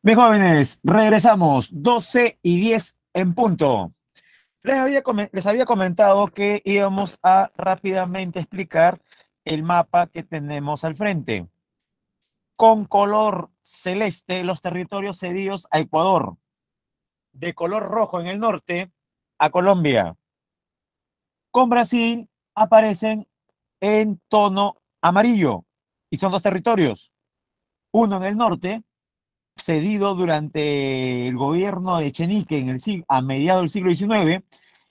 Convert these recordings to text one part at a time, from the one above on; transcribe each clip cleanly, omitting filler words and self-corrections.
Bien, jóvenes, regresamos, 12:10 en punto. Les había comentado que íbamos a rápidamente explicar el mapa que tenemos al frente. Con color celeste, los territorios cedidos a Ecuador. De color rojo en el norte, a Colombia. Con Brasil aparecen en tono amarillo. Y son dos territorios. Uno en el norte, cedido durante el gobierno de Echenique a mediados del siglo XIX,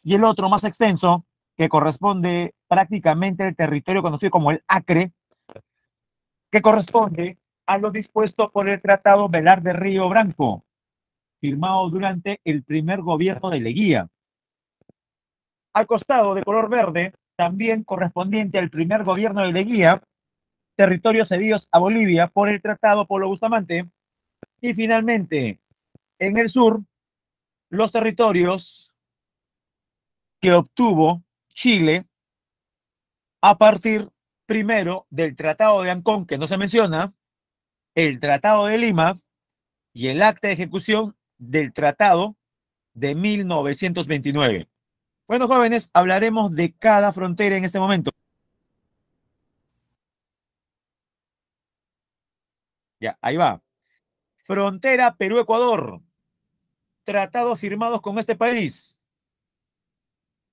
y el otro más extenso, que corresponde prácticamente al territorio conocido como el Acre, que corresponde a lo dispuesto por el Tratado Velar de Río Branco, firmado durante el primer gobierno de Leguía. Al costado de color verde, también correspondiente al primer gobierno de Leguía, territorios cedidos a Bolivia por el Tratado Polo Bustamante, y finalmente, en el sur, los territorios que obtuvo Chile a partir primero del Tratado de Ancón, que no se menciona, el Tratado de Lima y el acta de ejecución del Tratado de 1929. Bueno, jóvenes, hablaremos de cada frontera en este momento. Ya, ahí va. Frontera Perú-Ecuador. Tratados firmados con este país.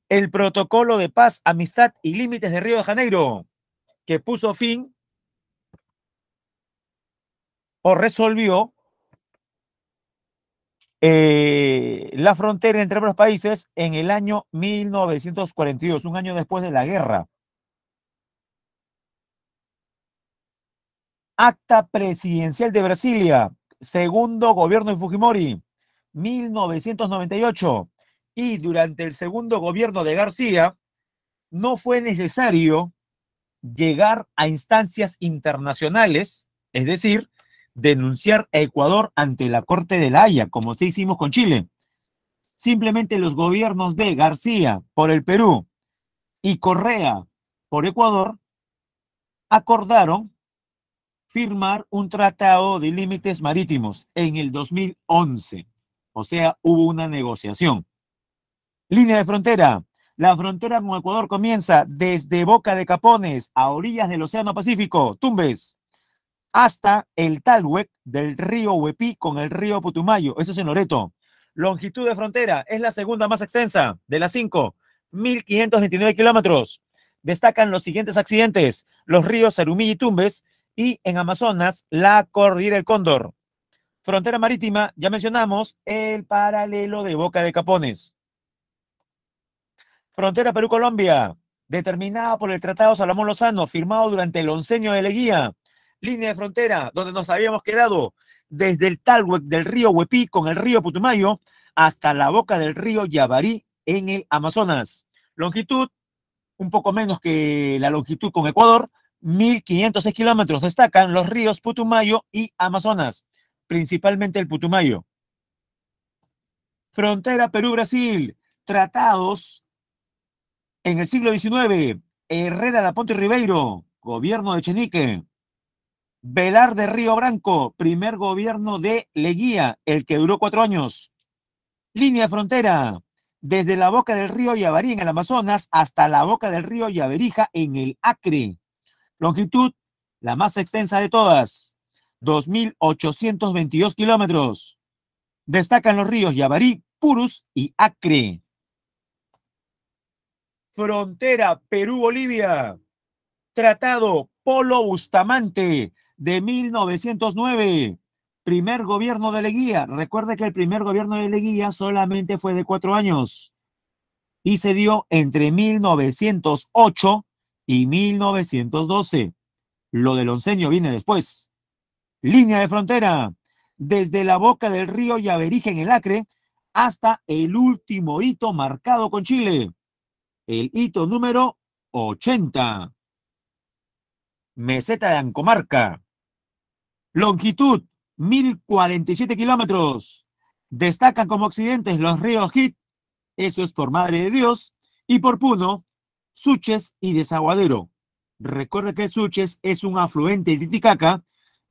El Protocolo de Paz, Amistad y Límites de Río de Janeiro, que puso fin o resolvió la frontera entre ambos países en el año 1942, un año después de la guerra. Acta Presidencial de Brasilia, segundo gobierno de Fujimori, 1998. Y durante el segundo gobierno de García, no fue necesario llegar a instancias internacionales, es decir, denunciar a Ecuador ante la Corte de la Haya, como sí hicimos con Chile. Simplemente los gobiernos de García por el Perú y Correa por Ecuador acordaron firmar un tratado de límites marítimos en el 2011. O sea, hubo una negociación. Línea de frontera. La frontera con Ecuador comienza desde Boca de Capones a orillas del Océano Pacífico, Tumbes, hasta el Talhuec del río Huepí con el río Putumayo. Eso es en Loreto. Longitud de frontera es la segunda más extensa de las cinco, 1.529 kilómetros. Destacan los siguientes accidentes: los ríos Sarumí y Tumbes, y en Amazonas, la Cordillera del Cóndor. Frontera marítima, ya mencionamos, el paralelo de Boca de Capones. Frontera Perú-Colombia, determinada por el Tratado Salomón Lozano, firmado durante el oncenio de Leguía. Línea de frontera, donde nos habíamos quedado, desde el Talhuec del río Huepí con el río Putumayo hasta la boca del río Yavarí en el Amazonas. Longitud, un poco menos que la longitud con Ecuador, 1.506 kilómetros. Destacan los ríos Putumayo y Amazonas, principalmente el Putumayo. Frontera Perú-Brasil, tratados en el siglo XIX, Herrera da Ponte Ribeiro, gobierno de Chenique. Velar de Río Branco, primer gobierno de Leguía, el que duró 4 años. Línea de frontera, desde la boca del río Yavarí en el Amazonas hasta la boca del río Yaverija en el Acre. Longitud, la más extensa de todas, 2.822 kilómetros. Destacan los ríos Yavarí, Purus y Acre. Frontera Perú-Bolivia. Tratado Polo Bustamante de 1909. Primer gobierno de Leguía. Recuerde que el primer gobierno de Leguía solamente fue de 4 años y se dio entre 1908 y 1912. Lo del oncenio viene después. Línea de frontera, desde la boca del río Yaverija en el Acre hasta el último hito marcado con Chile, el hito número 80. Meseta de Ancomarca. Longitud, 1.047 kilómetros. Destacan como accidentes los ríos Hit, eso es por Madre de Dios, y por Puno, Suches y Desaguadero. Recuerda que el Suches es un afluente del Titicaca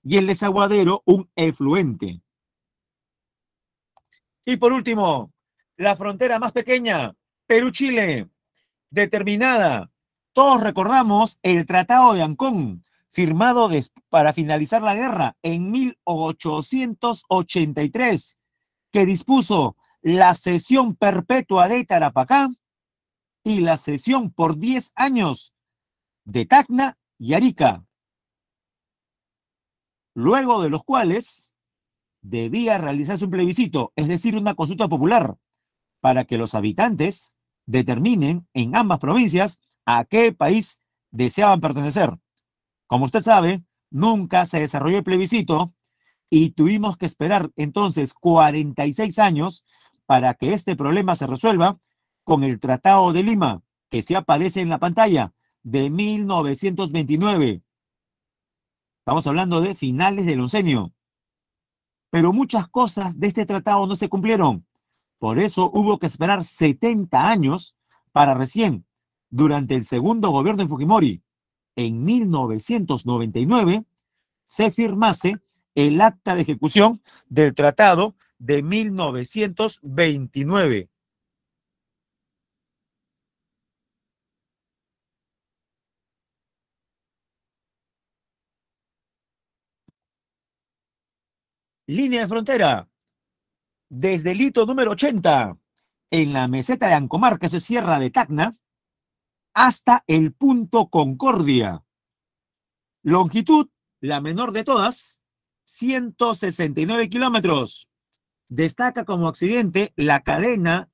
y el Desaguadero un efluente. Y por último, la frontera más pequeña, Perú-Chile, determinada. Todos recordamos el Tratado de Ancón, firmado para finalizar la guerra en 1883, que dispuso la cesión perpetua de Tarapacá y la cesión por 10 años de Tacna y Arica, luego de los cuales debía realizarse un plebiscito, es decir, una consulta popular, para que los habitantes determinen en ambas provincias a qué país deseaban pertenecer. Como usted sabe, nunca se desarrolló el plebiscito y tuvimos que esperar entonces 46 años para que este problema se resuelva con el Tratado de Lima, que se aparece en la pantalla, de 1929. Estamos hablando de finales del oncenio. Pero muchas cosas de este tratado no se cumplieron. Por eso hubo que esperar 70 años para recién, durante el segundo gobierno de Fujimori, en 1999, se firmase el acta de ejecución del tratado de 1929. Línea de frontera, desde el hito número 80, en la meseta de Ancomar, que se cierra de Tacna, hasta el punto Concordia. Longitud, la menor de todas, 169 kilómetros. Destaca como accidente la cadena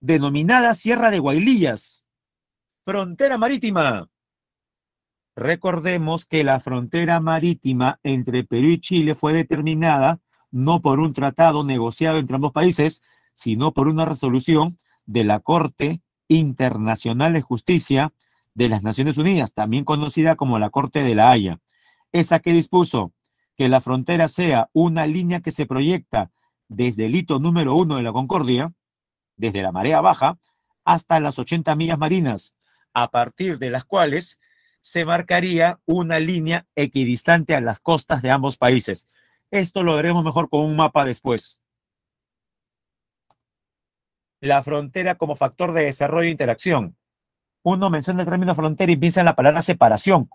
denominada Sierra de Guaylillas. Frontera marítima. Recordemos que la frontera marítima entre Perú y Chile fue determinada no por un tratado negociado entre ambos países, sino por una resolución de la Corte Internacional de Justicia de las Naciones Unidas, también conocida como la Corte de la Haya. Esa que dispuso que la frontera sea una línea que se proyecta desde el hito número 1 de la Concordia, desde la marea baja, hasta las 80 millas marinas, a partir de las cuales se marcaría una línea equidistante a las costas de ambos países. Esto lo veremos mejor con un mapa después. La frontera como factor de desarrollo e interacción. Uno menciona el término frontera y piensa en la palabra separación,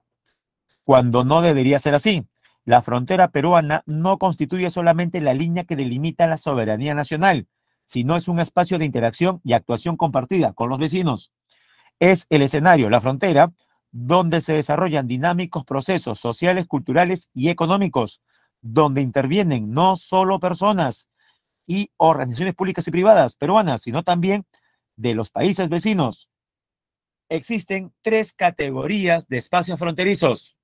cuando no debería ser así. La frontera peruana no constituye solamente la línea que delimita la soberanía nacional, sino es un espacio de interacción y actuación compartida con los vecinos. Es el escenario, la frontera, donde se desarrollan dinámicos procesos sociales, culturales y económicos, donde intervienen no solo personas y organizaciones públicas y privadas peruanas, sino también de los países vecinos. Existen tres categorías de espacios fronterizos.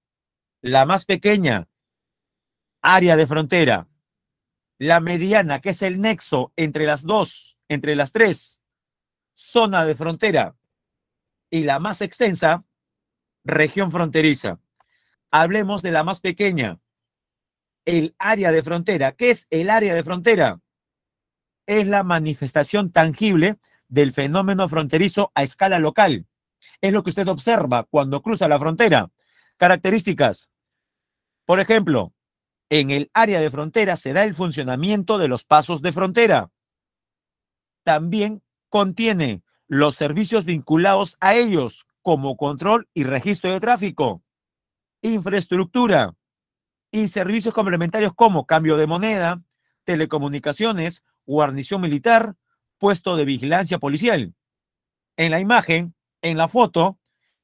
La más pequeña, área de frontera. La mediana, que es el nexo entre las dos, entre las tres, zona de frontera. Y la más extensa, región fronteriza. Hablemos de la más pequeña, el área de frontera. ¿Qué es el área de frontera? Es la manifestación tangible del fenómeno fronterizo a escala local. Es lo que usted observa cuando cruza la frontera. Características. Por ejemplo, en el área de frontera se da el funcionamiento de los pasos de frontera. También contiene los servicios vinculados a ellos, como control y registro de tráfico, infraestructura y servicios complementarios como cambio de moneda, telecomunicaciones, guarnición militar, puesto de vigilancia policial. En la imagen, en la foto,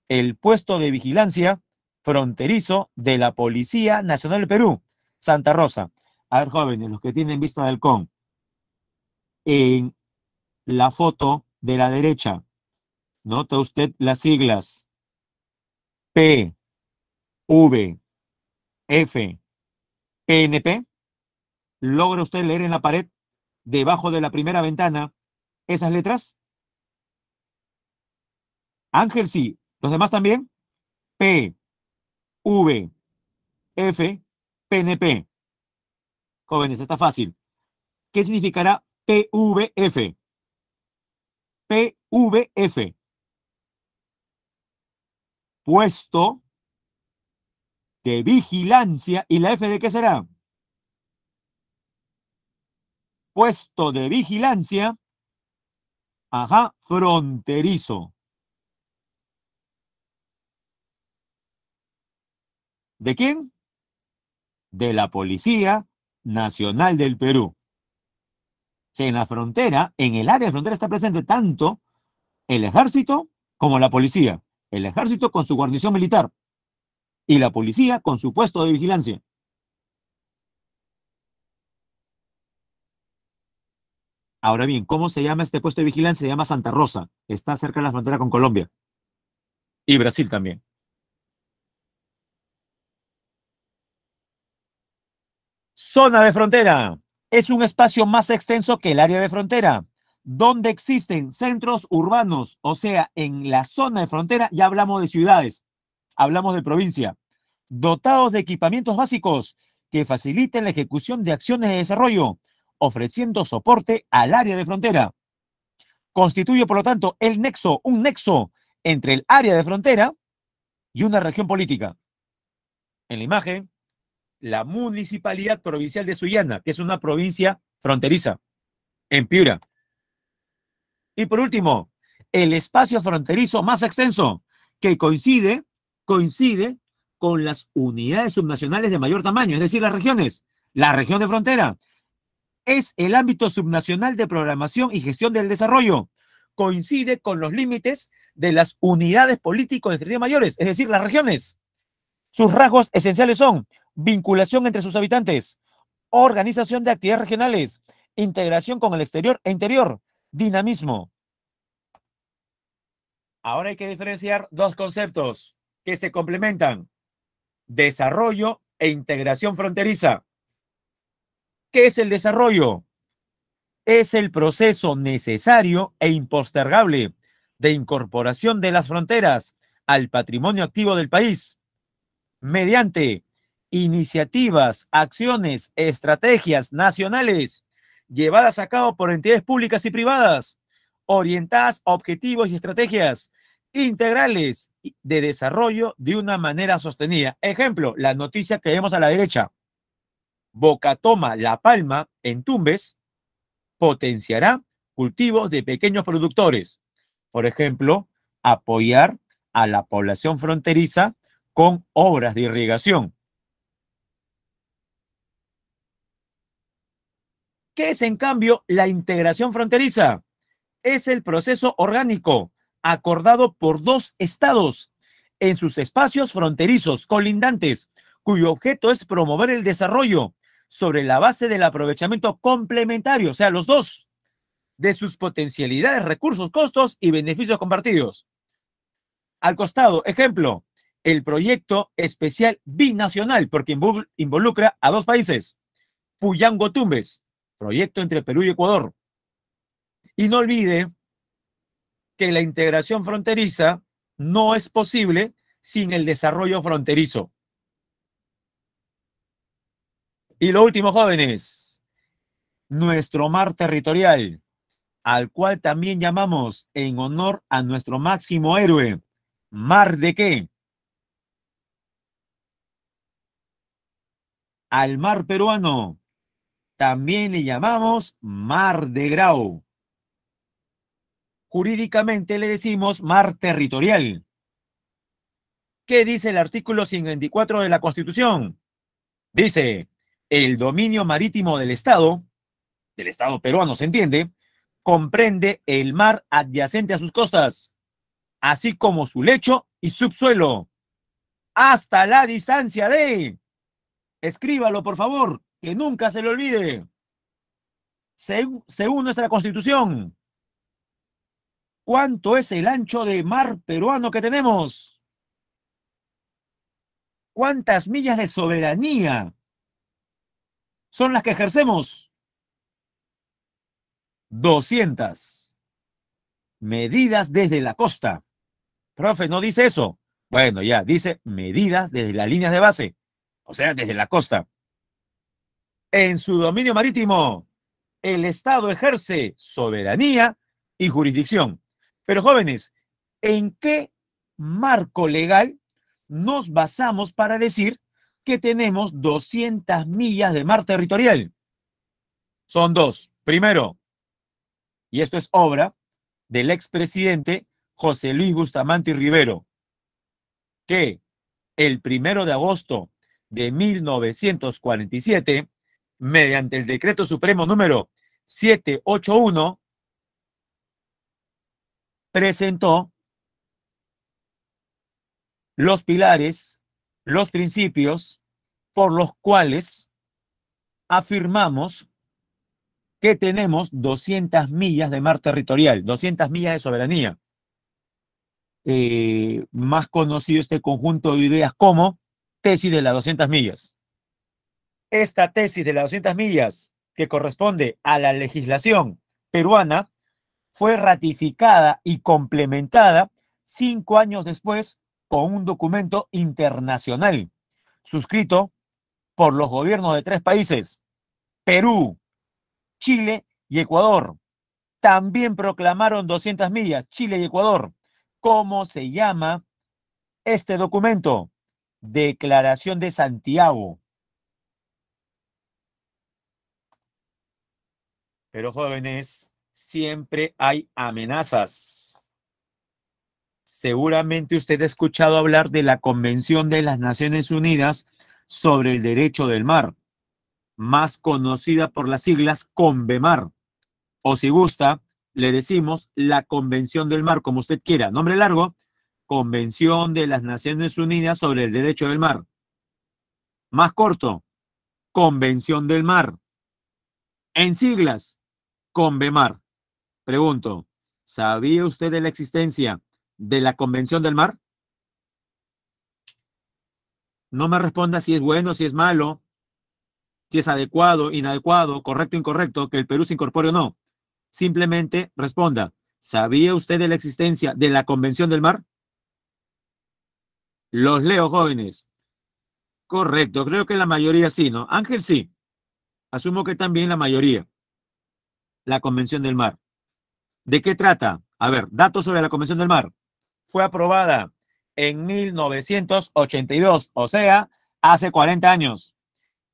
el puesto de vigilancia fronterizo de la Policía Nacional del Perú, Santa Rosa. A ver, jóvenes, los que tienen vista de halcón, en la foto de la derecha, nota usted las siglas P, V, F, PNP. ¿Logra usted leer en la pared, debajo de la primera ventana, esas letras? Ángel sí. ¿Los demás también? P, V, F, PNP. Jóvenes, está fácil. ¿Qué significará PVF? PVF. Puesto de vigilancia. ¿Y la F de qué será? puesto de vigilancia, ajá, fronterizo. ¿De quién? De la Policía Nacional del Perú. O sea, en la frontera, en el área de frontera está presente tanto el ejército como la policía. El ejército con su guarnición militar y la policía con su puesto de vigilancia. Ahora bien, ¿cómo se llama este puesto de vigilancia? Se llama Santa Rosa. Está cerca de la frontera con Colombia y Brasil también. Zona de frontera. Es un espacio más extenso que el área de frontera, donde existen centros urbanos. O sea, en la zona de frontera ya hablamos de ciudades, hablamos de provincia, dotados de equipamientos básicos que faciliten la ejecución de acciones de desarrollo, ofreciendo soporte al área de frontera. Constituye, por lo tanto, un nexo entre el área de frontera y una región política. En la imagen, la Municipalidad Provincial de Sullana, que es una provincia fronteriza, en Piura. Y por último, el espacio fronterizo más extenso, que coincide con las unidades subnacionales de mayor tamaño, es decir, las regiones. La región de frontera es el ámbito subnacional de programación y gestión del desarrollo. Coincide con los límites de las unidades político-administrativas mayores, es decir, las regiones. Sus rasgos esenciales son vinculación entre sus habitantes, organización de actividades regionales, integración con el exterior e interior, dinamismo. Ahora hay que diferenciar dos conceptos que se complementan: desarrollo e integración fronteriza. ¿Qué es el desarrollo? Es el proceso necesario e impostergable de incorporación de las fronteras al patrimonio activo del país mediante iniciativas, acciones, estrategias nacionales llevadas a cabo por entidades públicas y privadas, orientadas a objetivos y estrategias integrales de desarrollo de una manera sostenida. Ejemplo, la noticia que vemos a la derecha: Boca toma La Palma en Tumbes, potenciará cultivos de pequeños productores. Por ejemplo, apoyar a la población fronteriza con obras de irrigación. ¿Qué es, en cambio, la integración fronteriza? Es el proceso orgánico acordado por dos estados en sus espacios fronterizos colindantes, cuyo objeto es promover el desarrollo sobre la base del aprovechamiento complementario, o sea, los dos, de sus potencialidades, recursos, costos y beneficios compartidos. Al costado, ejemplo, el proyecto especial binacional, porque involucra a dos países: Puyango-Tumbes, proyecto entre Perú y Ecuador. Y no olvide que la integración fronteriza no es posible sin el desarrollo fronterizo. Y lo último, jóvenes, nuestro mar territorial, al cual también llamamos, en honor a nuestro máximo héroe, ¿mar de qué? Al mar peruano también le llamamos mar de Grau. Jurídicamente le decimos mar territorial. ¿Qué dice el artículo 54 de la Constitución? Dice: el dominio marítimo del Estado peruano, se entiende, comprende el mar adyacente a sus costas, así como su lecho y subsuelo, hasta la distancia de, escríbalo por favor, que nunca se le olvide, según nuestra Constitución, ¿cuánto es el ancho de mar peruano que tenemos? ¿Cuántas millas de soberanía son las que ejercemos? 200. Medidas desde la costa. Profe, ¿no dice eso? Bueno, ya, dice medidas desde las líneas de base, o sea, desde la costa. En su dominio marítimo, el Estado ejerce soberanía y jurisdicción. Pero, jóvenes, ¿en qué marco legal nos basamos para decir que tenemos 200 millas de mar territorial? Son dos. Primero, y esto es obra del expresidente José Luis Bustamante Rivero, que el 1 de agosto de 1947, mediante el Decreto Supremo número 781, presentó los pilares, los principios por los cuales afirmamos que tenemos 200 millas de mar territorial, 200 millas de soberanía. Más conocido este conjunto de ideas como tesis de las 200 millas. Esta tesis de las 200 millas, que corresponde a la legislación peruana, fue ratificada y complementada 5 años después con un documento internacional suscrito por los gobiernos de 3 países, Perú, Chile y Ecuador. También proclamaron 200 millas, Chile y Ecuador. ¿Cómo se llama este documento? Declaración de Santiago. Pero jóvenes, siempre hay amenazas. Seguramente usted ha escuchado hablar de la Convención de las Naciones Unidas sobre el Derecho del Mar, más conocida por las siglas CONVEMAR, o si gusta, le decimos la Convención del Mar, como usted quiera. Nombre largo, Convención de las Naciones Unidas sobre el Derecho del Mar. Más corto, Convención del Mar. En siglas, CONVEMAR. Pregunto, ¿sabía usted de la existencia de la Convención del Mar? No me responda si es bueno, si es malo, si es adecuado, inadecuado, correcto, incorrecto, que el Perú se incorpore o no. Simplemente responda, ¿sabía usted de la existencia de la Convención del Mar? Los leo, jóvenes. Correcto, creo que la mayoría sí, ¿no? Ángel sí. Asumo que también la mayoría. La Convención del Mar. ¿De qué trata? A ver, datos sobre la Convención del Mar. Fue aprobada en 1982, o sea, hace 40 años,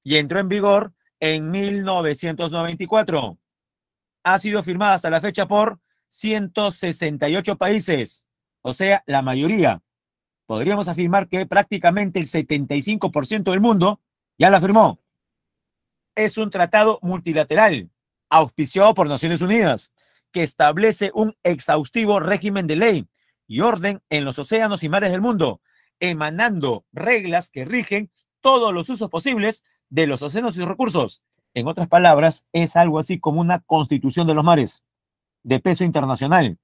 y entró en vigor en 1994. Ha sido firmada hasta la fecha por 168 países, o sea, la mayoría. Podríamos afirmar que prácticamente el 75% del mundo ya la firmó. Es un tratado multilateral, auspiciado por Naciones Unidas, que establece un exhaustivo régimen de ley y orden en los océanos y mares del mundo, emanando reglas que rigen todos los usos posibles de los océanos y sus recursos. En otras palabras, es algo así como una constitución de los mares, de peso internacional.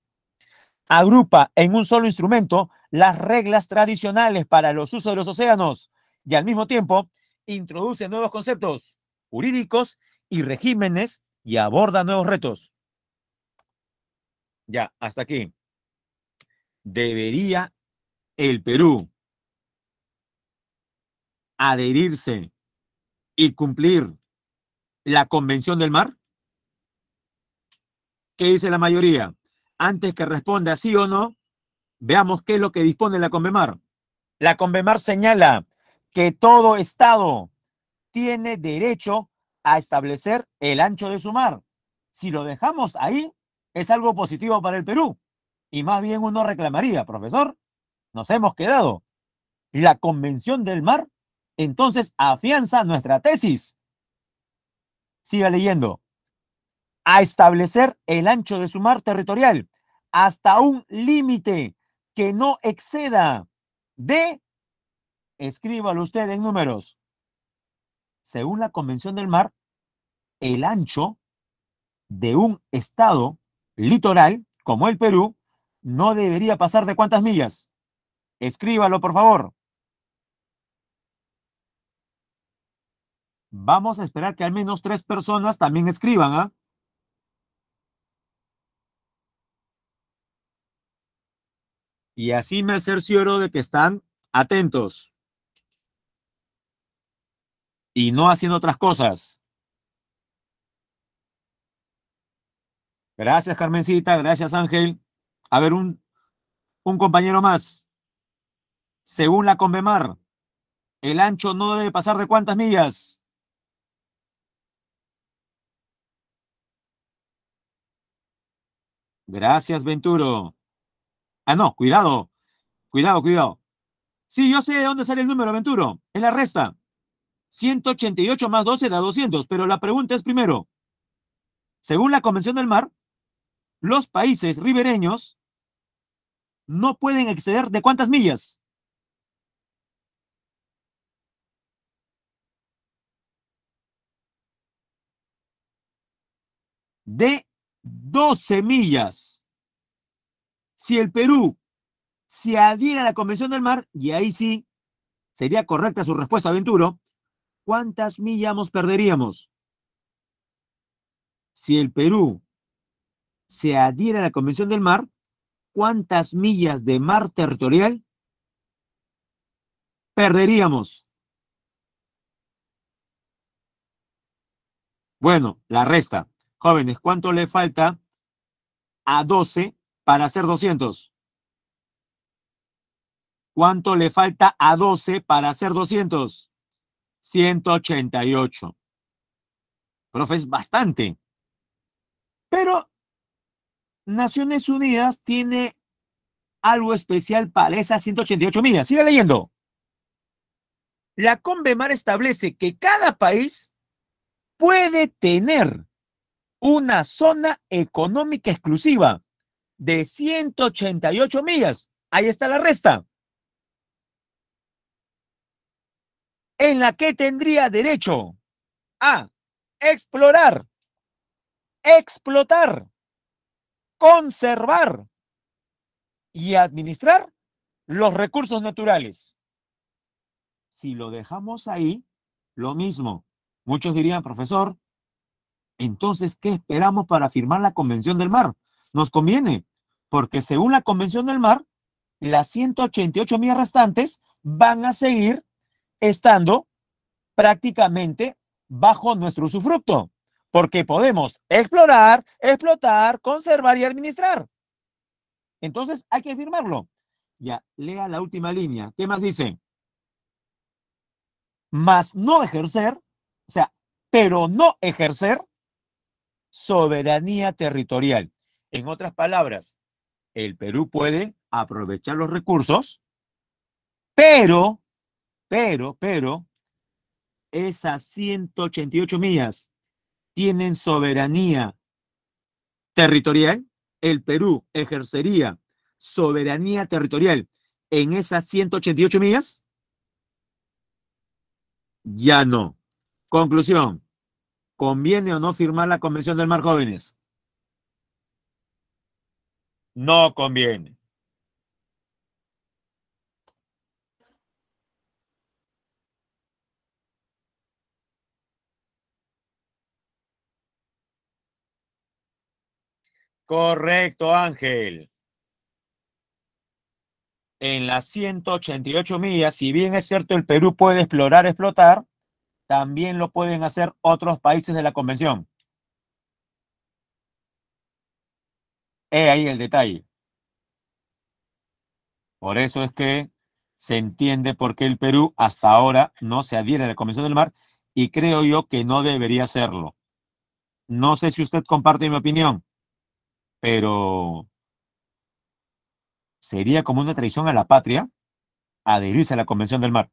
Agrupa en un solo instrumento las reglas tradicionales para los usos de los océanos y al mismo tiempo introduce nuevos conceptos jurídicos y regímenes y aborda nuevos retos. Ya, hasta aquí. ¿Debería el Perú adherirse y cumplir la Convención del Mar? ¿Qué dice la mayoría? Antes que responda sí o no, veamos qué es lo que dispone la CONVEMAR. La CONVEMAR señala que todo Estado tiene derecho a establecer el ancho de su mar. Si lo dejamos ahí, es algo positivo para el Perú. Y más bien uno reclamaría, profesor, nos hemos quedado. La Convención del Mar, entonces, afianza nuestra tesis. Siga leyendo. A establecer el ancho de su mar territorial hasta un límite que no exceda de, escríbalo usted en números. Según la Convención del Mar, el ancho de un estado litoral como el Perú no debería pasar de ¿cuántas millas? Escríbalo, por favor. Vamos a esperar que al menos 3 personas también escriban, ¿ah? Y así me cercioro de que están atentos y no haciendo otras cosas. Gracias, Carmencita. Gracias, Ángel. A ver, un compañero más. Según la Convemar, el ancho no debe pasar de ¿cuántas millas? Gracias, Venturo. Ah, no, cuidado, cuidado, cuidado. Sí, yo sé de dónde sale el número, Venturo. Es la resta. 188 más 12 da 200, pero la pregunta es primero, según la Convención del Mar, los países ribereños no pueden exceder ¿de cuántas millas? De 12 millas. Si el Perú se adhiere a la Convención del Mar, y ahí sí sería correcta su respuesta, Venturo, ¿cuántas millas perderíamos? Si el Perú se adhiere a la Convención del Mar, ¿cuántas millas de mar territorial perderíamos? Bueno, la resta. Jóvenes, ¿cuánto le falta a 12 para hacer 200? ¿Cuánto le falta a 12 para hacer 200? 188. Profe, es bastante. Pero Naciones Unidas tiene algo especial para esas 188 millas. Sigue leyendo. La Convemar establece que cada país puede tener una zona económica exclusiva de 188 millas. Ahí está la resta. En la que tendría derecho a explorar, explotar, conservar y administrar los recursos naturales. Si lo dejamos ahí, lo mismo. Muchos dirían, profesor, entonces, ¿qué esperamos para firmar la Convención del Mar? Nos conviene, porque según la Convención del Mar, las 188 millas restantes van a seguir estando prácticamente bajo nuestro usufructo, porque podemos explorar, explotar, conservar y administrar. Entonces, hay que firmarlo. Ya, lea la última línea. ¿Qué más dice? Más no ejercer, o sea, pero no ejercer soberanía territorial. En otras palabras, el Perú puede aprovechar los recursos, pero, pero, esas 188 millas tienen soberanía territorial. El Perú ejercería soberanía territorial en esas 188 millas. Ya no. Conclusión. ¿Conviene o no firmar la Convención del Mar, jóvenes? No conviene. Correcto, Ángel. En las 188 millas, si bien es cierto el Perú puede explorar, explotar, también lo pueden hacer otros países de la Convención. He ahí el detalle. Por eso es que se entiende por qué el Perú hasta ahora no se adhiere a la Convención del Mar y creo yo que no debería hacerlo. No sé si usted comparte mi opinión, pero sería como una traición a la patria adherirse a la Convención del Mar.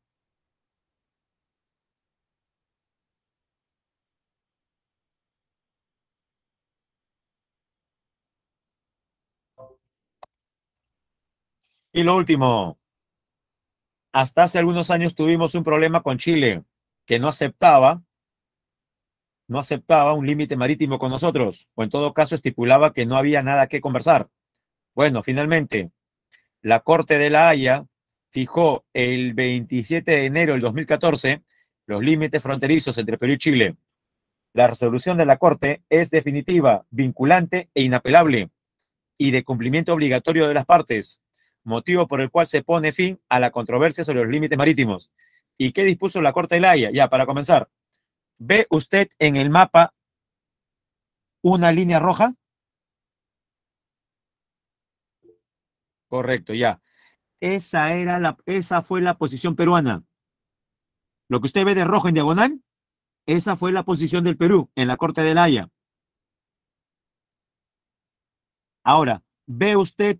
Y lo último, hasta hace algunos años tuvimos un problema con Chile que no aceptaba un límite marítimo con nosotros, o en todo caso estipulaba que no había nada que conversar. Bueno, finalmente, la Corte de la Haya fijó el 27 de enero del 2014 los límites fronterizos entre Perú y Chile. La resolución de la Corte es definitiva, vinculante e inapelable y de cumplimiento obligatorio de las partes, motivo por el cual se pone fin a la controversia sobre los límites marítimos. ¿Y qué dispuso la Corte de la Haya? Ya, para comenzar, ¿ve usted en el mapa una línea roja? Correcto, ya. Esa fue la posición peruana. Lo que usted ve de rojo en diagonal, esa fue la posición del Perú en la Corte de la Haya. Ahora, ¿ve usted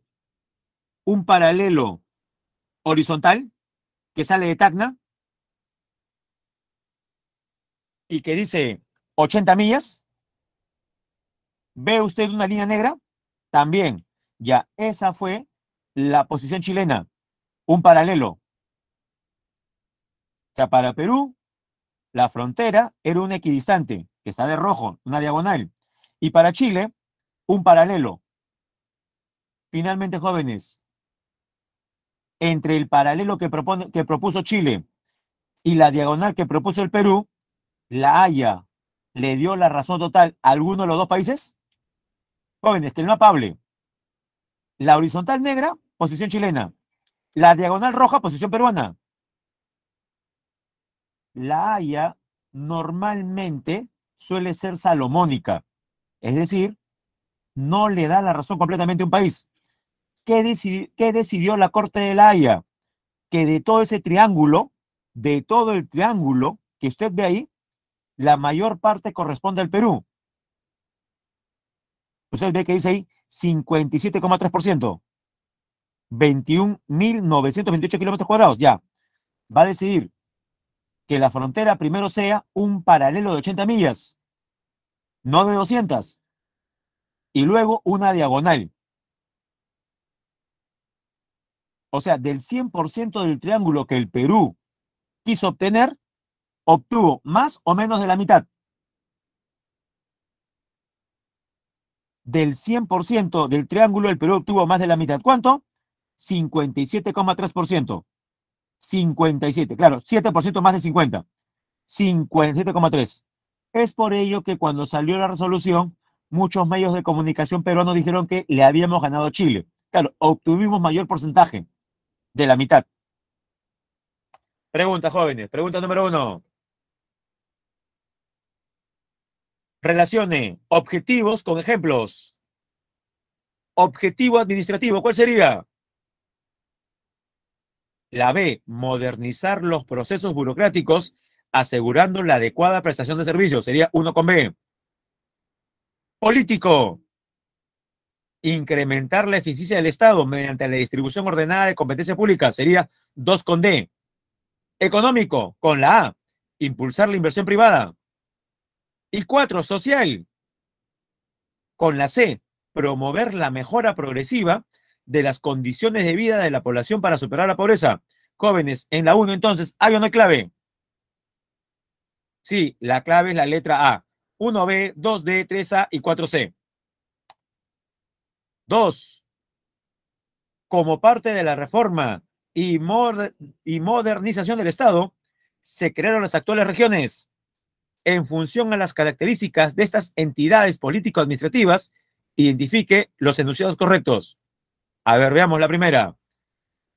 un paralelo horizontal que sale de Tacna y que dice 80 millas? ¿Ve usted una línea negra? También. Ya, esa fue la posición chilena, un paralelo. O sea, para Perú, la frontera era un equidistante, que está de rojo, una diagonal. Y para Chile, un paralelo. Finalmente, jóvenes, entre el paralelo que propuso Chile y la diagonal que propuso el Perú, la Haya le dio la razón total a alguno de los dos países. Jóvenes, que el mapa hable. La horizontal negra, posición chilena. La diagonal roja, posición peruana. La Haya normalmente suele ser salomónica, es decir, no le da la razón completamente a un país. ¿Qué decidió la Corte de la Haya? Que de todo ese triángulo, de todo el triángulo que usted ve ahí, la mayor parte corresponde al Perú. Usted ve que dice ahí 57,3%, 21.928 kilómetros cuadrados. Ya, va a decidir que la frontera primero sea un paralelo de 80 millas, no de 200, y luego una diagonal. O sea, del 100% del triángulo que el Perú quiso obtener, obtuvo más o menos de la mitad. Del 100% del triángulo, el Perú obtuvo más de la mitad. ¿Cuánto? 57,3%. 57, claro, 7% más de 50. 57,3. Es por ello que cuando salió la resolución, muchos medios de comunicación peruanos dijeron que le habíamos ganado a Chile. Claro, obtuvimos mayor porcentaje de la mitad. Pregunta, jóvenes. Pregunta número uno. Relacione objetivos con ejemplos. Objetivo administrativo, ¿cuál sería? La B, modernizar los procesos burocráticos asegurando la adecuada prestación de servicios. Sería 1 con B. Político, incrementar la eficiencia del Estado mediante la distribución ordenada de competencias públicas. Sería 2 con D. Económico, con la A, impulsar la inversión privada. Y 4, social, con la C, promover la mejora progresiva de las condiciones de vida de la población para superar la pobreza. Jóvenes, en la 1 entonces, ¿hay o no hay clave? Sí, la clave es la letra A. 1B, 2D, 3A y 4C. 2. Como parte de la reforma y modernización del Estado, se crearon las actuales regiones en función a las características de estas entidades político-administrativas. Identifique los enunciados correctos. A ver, veamos la primera.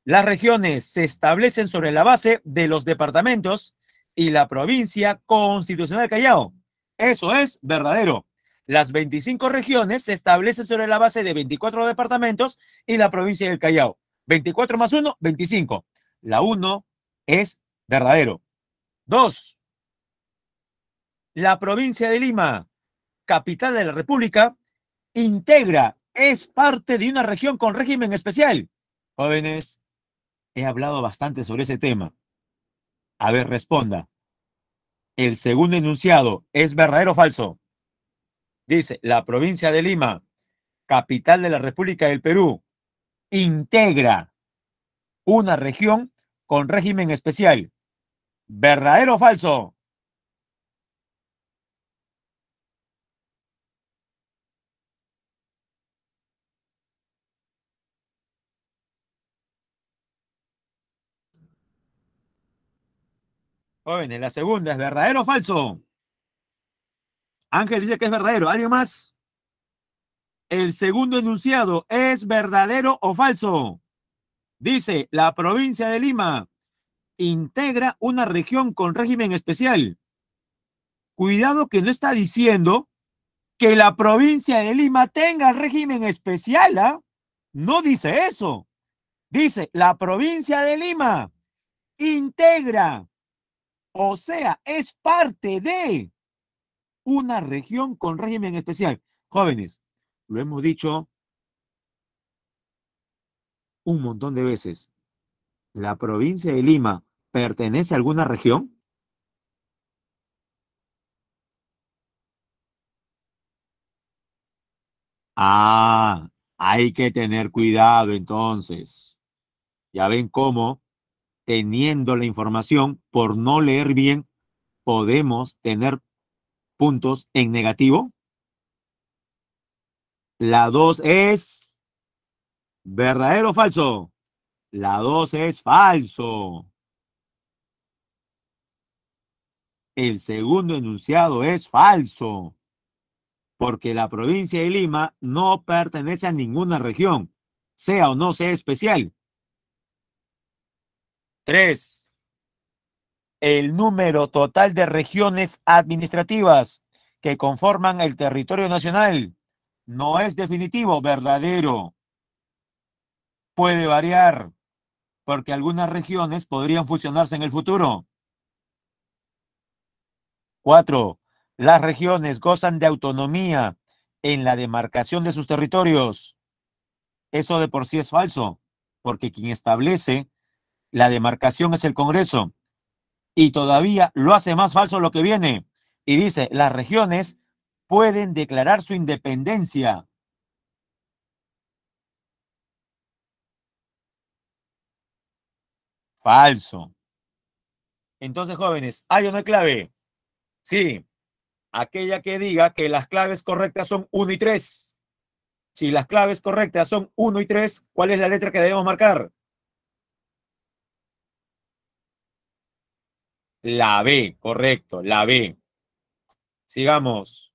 Las regiones se establecen sobre la base de los departamentos y la provincia constitucional del Callao. Eso es verdadero. Las 25 regiones se establecen sobre la base de 24 departamentos y la provincia del Callao. 24 más 1, 25. La 1 es verdadero. 2. La provincia de Lima, capital de la República, integra, es parte de una región con régimen especial. Jóvenes, he hablado bastante sobre ese tema. A ver, responda. El segundo enunciado, ¿es verdadero o falso? Dice, la provincia de Lima, capital de la República del Perú, integra una región con régimen especial. ¿Verdadero o falso? Jóvenes, la segunda, ¿es verdadero o falso? Ángel dice que es verdadero. ¿Alguien más? El segundo enunciado, ¿es verdadero o falso? Dice, la provincia de Lima integra una región con régimen especial. Cuidado que no está diciendo que la provincia de Lima tenga régimen especial, ¿ah? No dice eso. Dice, la provincia de Lima integra, o sea, es parte de una región con régimen especial. Jóvenes, lo hemos dicho un montón de veces. ¿La provincia de Lima pertenece a alguna región? Ah, hay que tener cuidado entonces. Ya ven cómo, teniendo la información, por no leer bien, podemos tener puntos en negativo. La 2 es verdadero o falso. La 2 es falso. El segundo enunciado es falso, porque la provincia de Lima no pertenece a ninguna región, sea o no sea especial. 3. El número total de regiones administrativas que conforman el territorio nacional no es definitivo, verdadero. Puede variar, porque algunas regiones podrían fusionarse en el futuro. 4. Las regiones gozan de autonomía en la demarcación de sus territorios. Eso de por sí es falso, porque quien establece la demarcación es el Congreso. Y todavía lo hace más falso lo que viene. Y dice, las regiones pueden declarar su independencia. Falso. Entonces, jóvenes, ¿hay o no hay clave? Sí, aquella que diga que las claves correctas son uno y 3. Si las claves correctas son uno y 3, ¿cuál es la letra que debemos marcar? La B, correcto, la B. Sigamos.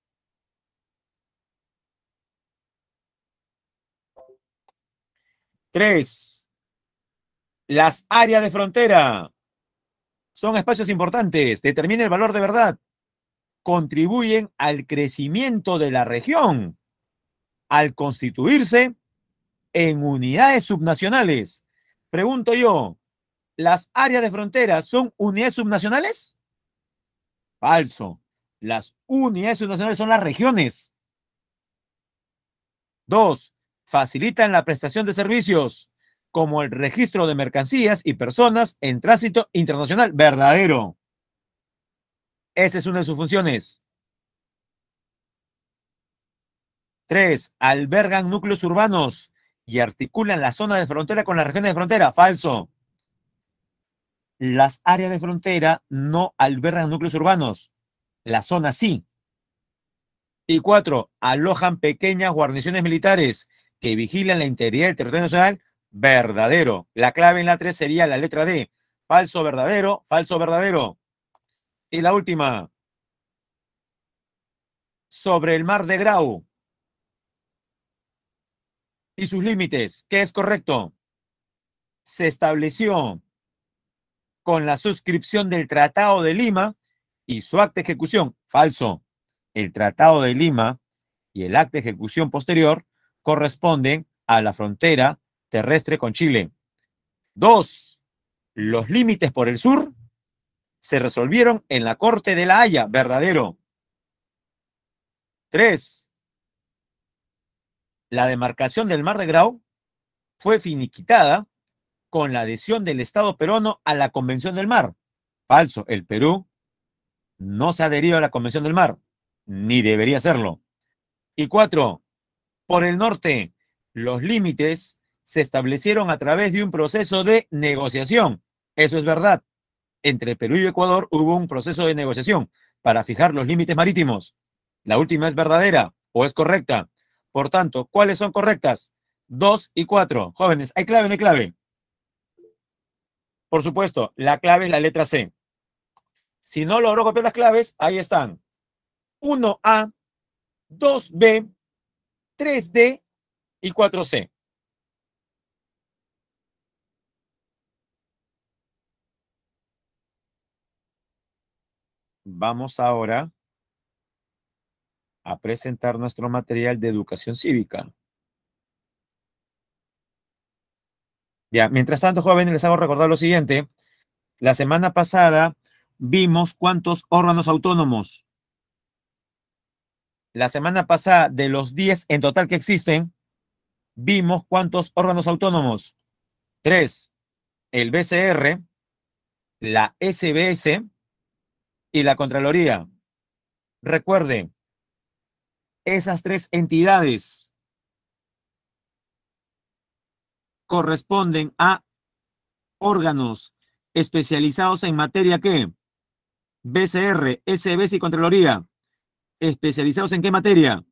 3. Las áreas de frontera son espacios importantes. Determina el valor de verdad. Contribuyen al crecimiento de la región al constituirse en unidades subnacionales. Pregunto yo, ¿las áreas de frontera son unidades subnacionales? Falso. Las unidades subnacionales son las regiones. 2. Facilitan la prestación de servicios, como el registro de mercancías y personas en tránsito internacional. Verdadero. Esa es una de sus funciones. 3. Albergan núcleos urbanos y articulan la zona de frontera con las regiones de frontera. Falso. Las áreas de frontera no albergan núcleos urbanos. La zona sí. Y 4. Alojan pequeñas guarniciones militares que vigilan la integridad del territorio nacional. Verdadero. La clave en la 3 sería la letra D. Falso, verdadero, falso, verdadero. Y la última. Sobre el mar de Grau y sus límites. ¿Qué es correcto? Se estableció con la suscripción del Tratado de Lima y su acta de ejecución. Falso. El Tratado de Lima y el acta de ejecución posterior corresponden a la frontera terrestre con Chile. 2. Los límites por el sur se resolvieron en la Corte de la Haya. Verdadero. 3. La demarcación del Mar de Grau fue finiquitada con la adhesión del Estado peruano a la Convención del Mar. Falso. El Perú no se ha adherido a la Convención del Mar, ni debería hacerlo. Y 4. Por el norte, los límites se establecieron a través de un proceso de negociación. Eso es verdad. Entre Perú y Ecuador hubo un proceso de negociación para fijar los límites marítimos. La última es verdadera o es correcta. Por tanto, ¿cuáles son correctas? 2 y 4. Jóvenes, ¿hay clave o no hay clave? Por supuesto, la clave es la letra C. Si no logró copiar las claves, ahí están. 1A, 2B, 3D y 4C. Vamos ahora a presentar nuestro material de educación cívica. Ya, mientras tanto, jóvenes, les hago recordar lo siguiente. La semana pasada vimos cuántos órganos autónomos. La semana pasada, de los 10 en total que existen, vimos cuántos órganos autónomos. 3, el BCR, la SBS y la Contraloría. Recuerde, esas tres entidades corresponden a órganos especializados en materia que BCR, SBS y Contraloría. ¿Especializados en qué materia?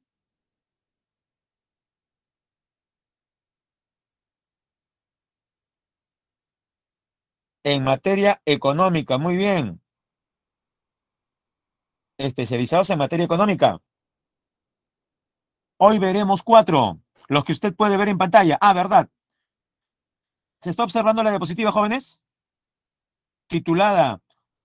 En materia económica, muy bien. Especializados en materia económica. Hoy veremos 4, los que usted puede ver en pantalla. Ah, ¿verdad? ¿Se está observando la diapositiva, jóvenes? Titulada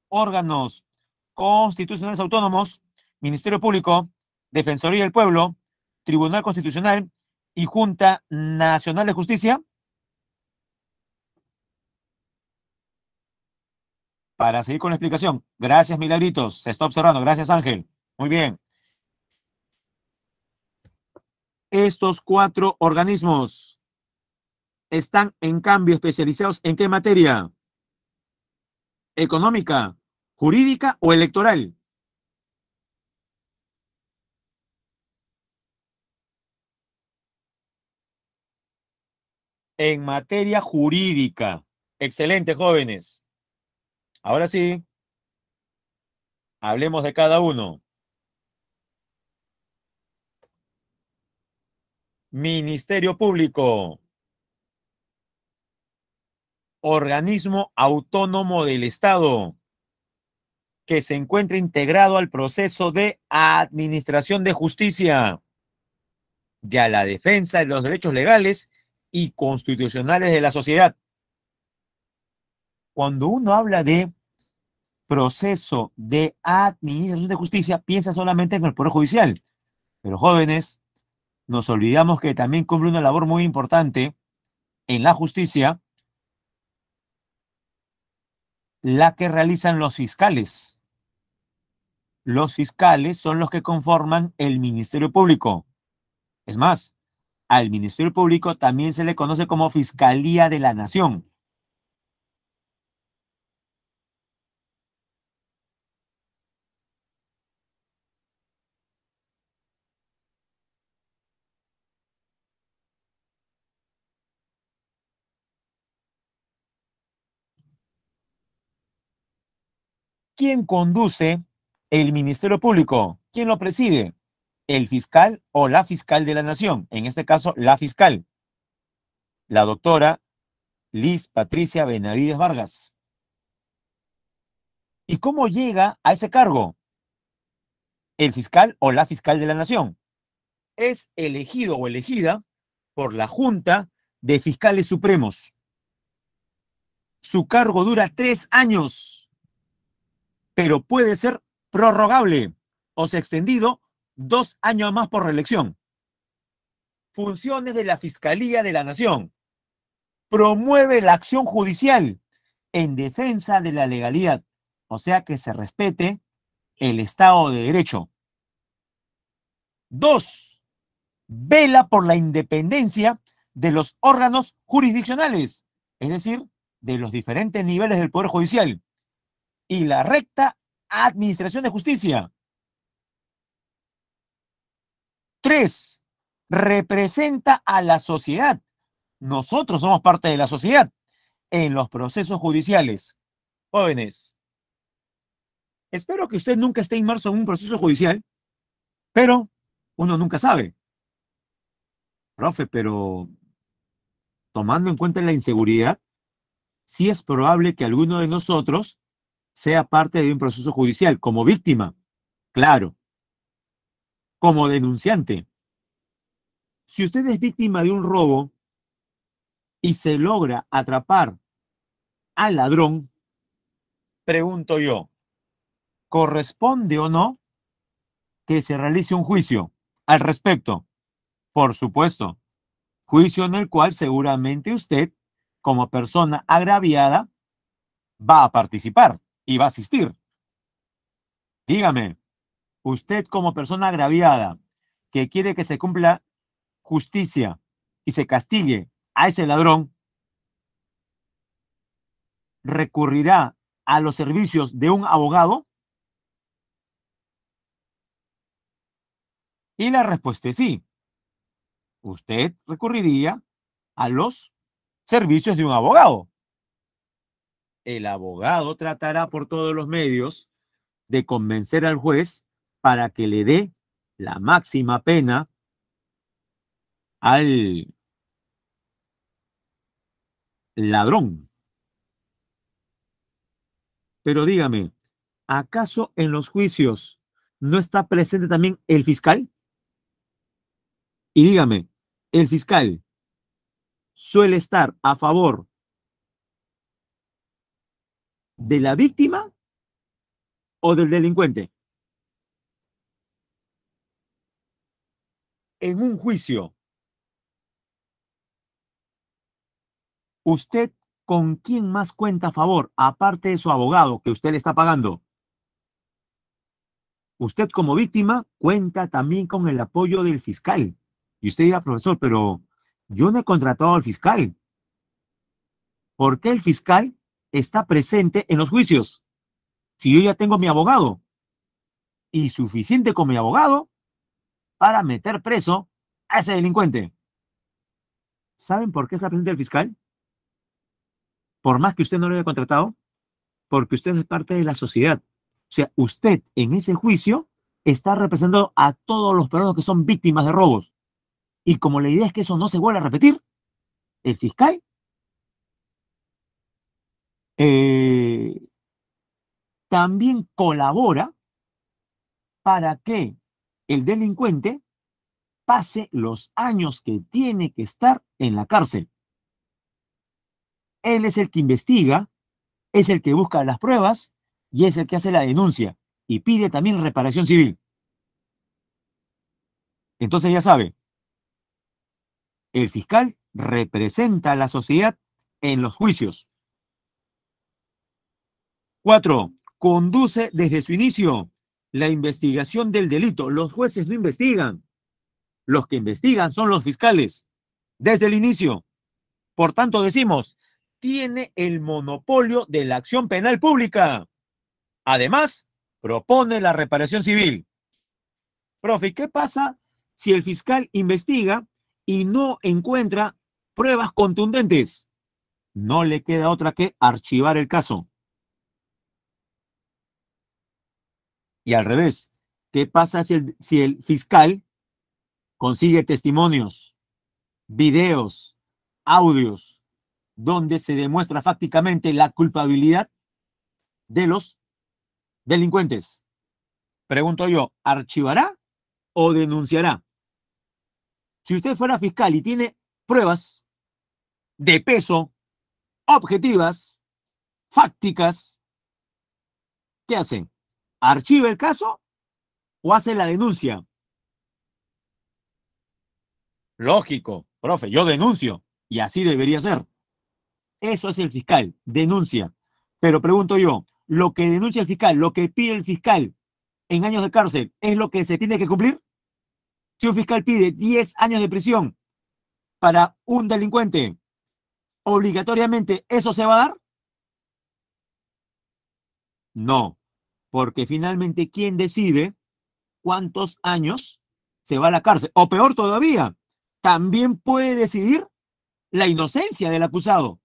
Órganos Constitucionales Autónomos, Ministerio Público, Defensoría del Pueblo, Tribunal Constitucional y Junta Nacional de Justicia. Para seguir con la explicación. Gracias, Milagritos. Se está observando. Gracias, Ángel. Muy bien. Estos 4 organismos están, en cambio, especializados ¿en qué materia? ¿Económica, jurídica o electoral? En materia jurídica. Excelente, jóvenes. Ahora sí, hablemos de cada uno. Ministerio Público. Organismo autónomo del Estado que se encuentra integrado al proceso de administración de justicia y a la defensa de los derechos legales y constitucionales de la sociedad. Cuando uno habla de proceso de administración de justicia, piensa solamente en el Poder Judicial. Pero jóvenes, nos olvidamos que también cumple una labor muy importante en la justicia, la que realizan los fiscales. Los fiscales son los que conforman el Ministerio Público. Es más, al Ministerio Público también se le conoce como Fiscalía de la Nación. ¿Quién conduce el Ministerio Público? ¿Quién lo preside? ¿El fiscal o la fiscal de la Nación? En este caso, la fiscal, la doctora Liz Patricia Benavides Vargas. ¿Y cómo llega a ese cargo? El fiscal o la fiscal de la Nación es elegido o elegida por la Junta de Fiscales Supremos. Su cargo dura 3 años, pero puede ser prorrogable o sea extendido 2 años más por reelección. Funciones de la Fiscalía de la Nación. Promueve la acción judicial en defensa de la legalidad, o sea que se respete el Estado de Derecho. 2, vela por la independencia de los órganos jurisdiccionales, es decir, de los diferentes niveles del Poder Judicial, y la recta administración de justicia. 3, representa a la sociedad. Nosotros somos parte de la sociedad en los procesos judiciales. Jóvenes, espero que usted nunca esté inmerso en un proceso judicial, pero uno nunca sabe. Profe, pero tomando en cuenta la inseguridad, sí es probable que alguno de nosotros sea parte de un proceso judicial, como víctima, claro, como denunciante. Si usted es víctima de un robo y se logra atrapar al ladrón, pregunto yo, ¿corresponde o no que se realice un juicio al respecto? Por supuesto, juicio en el cual seguramente usted, como persona agraviada, va a participar y va a asistir. Dígame, usted como persona agraviada que quiere que se cumpla justicia y se castigue a ese ladrón, recurrirá a los servicios de un abogado? Y la respuesta es sí. Usted recurriría a los servicios de un abogado. El abogado tratará por todos los medios de convencer al juez para que le dé la máxima pena al ladrón. Pero dígame, ¿acaso en los juicios no está presente también el fiscal? Y dígame, ¿el fiscal suele estar a favor de la víctima o del delincuente? En un juicio, ¿usted con quién más cuenta a favor, aparte de su abogado que usted le está pagando? Usted como víctima cuenta también con el apoyo del fiscal. Y usted dirá, profesor, pero yo no he contratado al fiscal. ¿Por qué el fiscal está presente en los juicios? Si yo ya tengo mi abogado y suficiente con mi abogado para meter preso a ese delincuente. ¿Saben por qué está presente el fiscal? Por más que usted no lo haya contratado, porque usted es parte de la sociedad. O sea, usted en ese juicio está representando a todos los peruanos que son víctimas de robos. Y como la idea es que eso no se vuelva a repetir, el fiscal eh, también colabora para que el delincuente pase los años que tiene que estar en la cárcel. Él es el que investiga, es el que busca las pruebas y es el que hace la denuncia y pide también reparación civil. Entonces ya sabe, el fiscal representa a la sociedad en los juicios. 4. Conduce desde su inicio la investigación del delito. Los jueces no investigan. Los que investigan son los fiscales desde el inicio. Por tanto, decimos, tiene el monopolio de la acción penal pública. Además, propone la reparación civil. Profe, ¿qué pasa si el fiscal investiga y no encuentra pruebas contundentes? No le queda otra que archivar el caso. Y al revés, ¿qué pasa si el fiscal consigue testimonios, videos, audios, donde se demuestra fácticamente la culpabilidad de los delincuentes? Pregunto yo, ¿archivará o denunciará? Si usted fuera fiscal y tiene pruebas de peso, objetivas, fácticas, ¿qué hacen? ¿Archiva el caso o hace la denuncia? Lógico, profe, yo denuncio y así debería ser. Eso es el fiscal, denuncia. Pero pregunto yo, ¿lo que denuncia el fiscal, lo que pide el fiscal en años de cárcel, es lo que se tiene que cumplir? Si un fiscal pide 10 años de prisión para un delincuente, ¿obligatoriamente eso se va a dar? No, porque finalmente, ¿quién decide cuántos años se va a la cárcel? O peor todavía, también puede decidir la inocencia del acusado.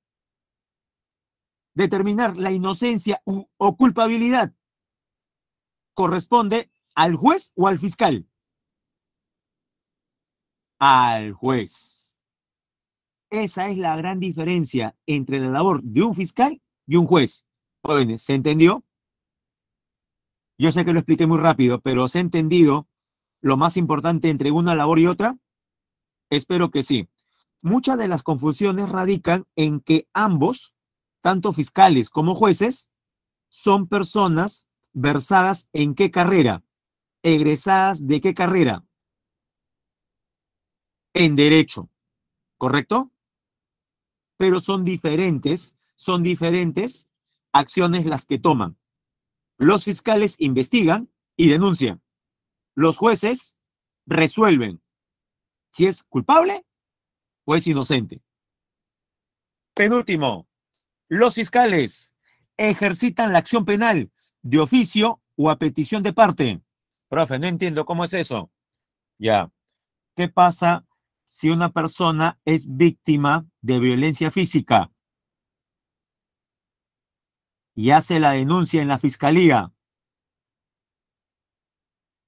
Determinar la inocencia o culpabilidad corresponde al juez o al fiscal. Al juez. Esa es la gran diferencia entre la labor de un fiscal y un juez. Jóvenes, ¿se entendió? Yo sé que lo expliqué muy rápido, pero ¿se ha entendido lo más importante entre una labor y otra? Espero que sí. Muchas de las confusiones radican en que ambos, tanto fiscales como jueces, son personas versadas en qué carrera, egresadas de qué carrera, en derecho, ¿correcto? Pero son diferentes acciones las que toman. Los fiscales investigan y denuncian. Los jueces resuelven si es culpable o es inocente. Penúltimo, los fiscales ejercitan la acción penal de oficio o a petición de parte. Profe, no entiendo cómo es eso. Ya. ¿Qué pasa si una persona es víctima de violencia física y hace la denuncia en la fiscalía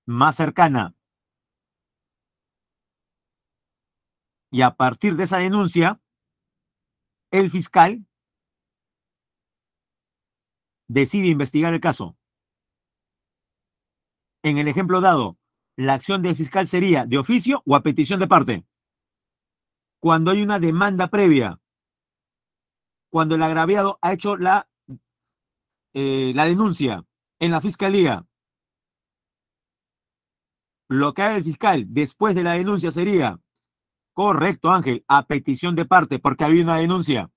más cercana? Y a partir de esa denuncia, el fiscal decide investigar el caso. En el ejemplo dado, la acción del fiscal sería de oficio o a petición de parte. Cuando hay una demanda previa, cuando el agraviado ha hecho la denuncia en la fiscalía, lo que haga el fiscal después de la denuncia sería, correcto, Ángel, a petición de parte, porque había una denuncia.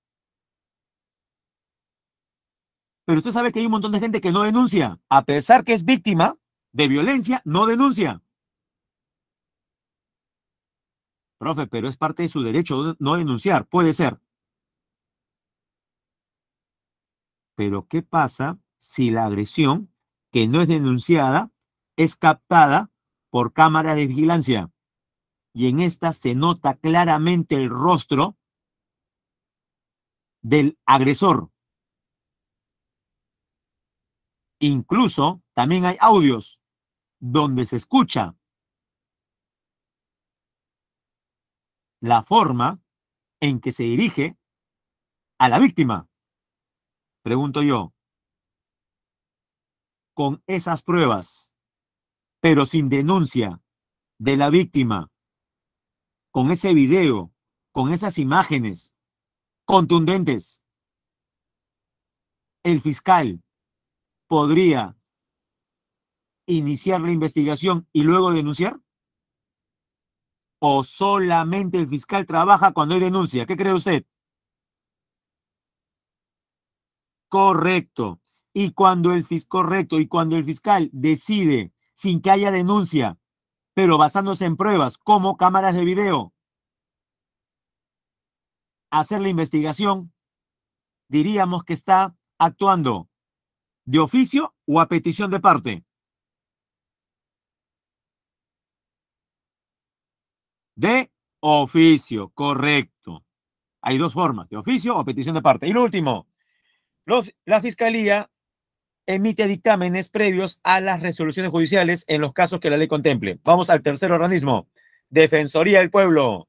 Pero usted sabe que hay un montón de gente que no denuncia, a pesar que es víctima de violencia, no denuncia. Profe, pero es parte de su derecho no denunciar, puede ser. Pero ¿qué pasa si la agresión, que no es denunciada, es captada por cámaras de vigilancia? Y en esta se nota claramente el rostro del agresor. Incluso también hay audios donde se escucha la forma en que se dirige a la víctima. Pregunto yo, con esas pruebas, pero sin denuncia de la víctima, con ese video, con esas imágenes contundentes, el fiscal podría iniciar la investigación y luego denunciar? ¿O solamente el fiscal trabaja cuando hay denuncia? ¿Qué cree usted? Correcto. Y cuando el fiscal decide sin que haya denuncia, pero basándose en pruebas como cámaras de video, hacer la investigación, diríamos que está actuando de oficio o a petición de parte. De oficio, correcto. Hay dos formas, de oficio o petición de parte. Y lo último, la Fiscalía emite dictámenes previos a las resoluciones judiciales en los casos que la ley contemple. Vamos al tercer organismo, Defensoría del Pueblo.